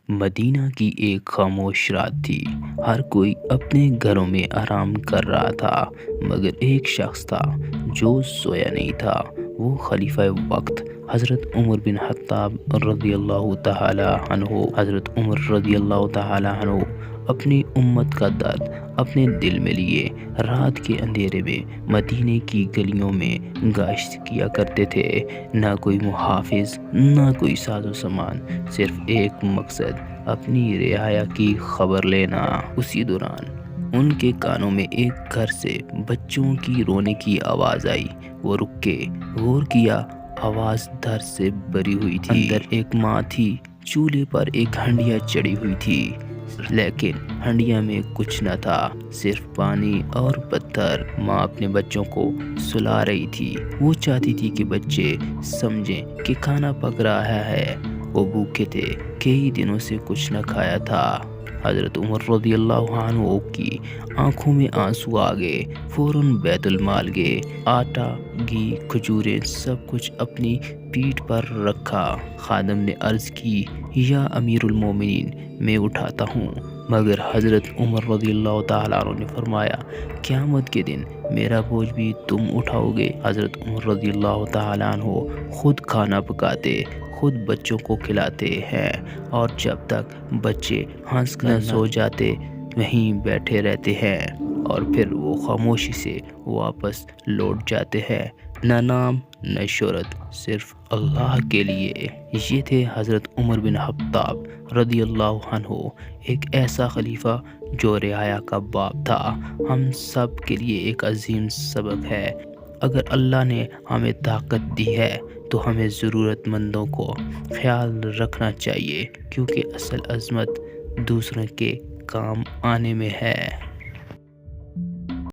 مدینہ کی ایک خاموش رات تھی۔ ہر کوئی اپنے گھروں میں آرام کر رہا تھا، مگر ایک شخص تھا جو سویا نہیں تھا۔ وہ خلیفہ وقت حضرت عمر بن خطاب رضی اللہ تعالی عنہ۔ حضرت عمر رضی اللہ تعالی عنہ اپنی امت کا درد اپنے دل میں لیے رات کے اندھیرے میں مدینے کی گلیوں میں گشت کیا کرتے تھے۔ نہ کوئی محافظ، نہ کوئی ساز و سامان، صرف ایک مقصد، اپنی رعایا کی خبر لینا۔ اسی دوران ان کے کانوں میں ایک گھر سے بچوں کی رونے کی آواز آئی۔ وہ رک کے غور کیا، آواز درد سے بھری ہوئی تھی۔ اندر ایک ماں تھی، چولہے پر ایک ہنڈیا چڑھی ہوئی تھی، لیکن ہنڈیا میں کچھ نہ تھا، صرف پانی اور پتھر۔ ماں اپنے بچوں کو سلا رہی تھی۔ وہ چاہتی تھی کہ بچے سمجھیں کہ کھانا پک رہا ہے۔ وہ بھوکے تھے، کئی دنوں سے کچھ نہ کھایا تھا۔ حضرت عمر رضی اللہ عنہ کی آنکھوں میں آنسو آ گئے۔ فوراً بیت المال گئے، آٹا، گھی، کھجوریں، سب کچھ اپنی پیٹھ پر رکھا۔ خادم نے عرض کی، یا امیر المومنین، میں اٹھاتا ہوں۔ مگر حضرت عمر رضی اللہ تعالیٰ عنہ نے فرمایا، قیامت کے دن میرا بوجھ بھی تم اٹھاؤ گے۔ حضرت عمر رضی اللہ تعالیٰ عنہ خود کھانا پکاتے، خود بچوں کو کھلاتے ہیں، اور جب تک بچے ہنس کر نہ سو جاتے وہیں بیٹھے رہتے ہیں، اور پھر وہ خاموشی سے واپس لوٹ جاتے ہیں۔ نہ نام، نہ شہرت، صرف اللہ کے لیے۔ یہ تھے حضرت عمر بن خطاب رضی اللہ عنہ، ایک ایسا خلیفہ جو رعایا کا باپ تھا۔ ہم سب کے لیے ایک عظیم سبق ہے۔ اگر اللہ نے ہمیں طاقت دی ہے تو ہمیں ضرورت مندوں کو خیال رکھنا چاہیے، کیونکہ اصل عظمت دوسروں کے کام آنے میں ہے۔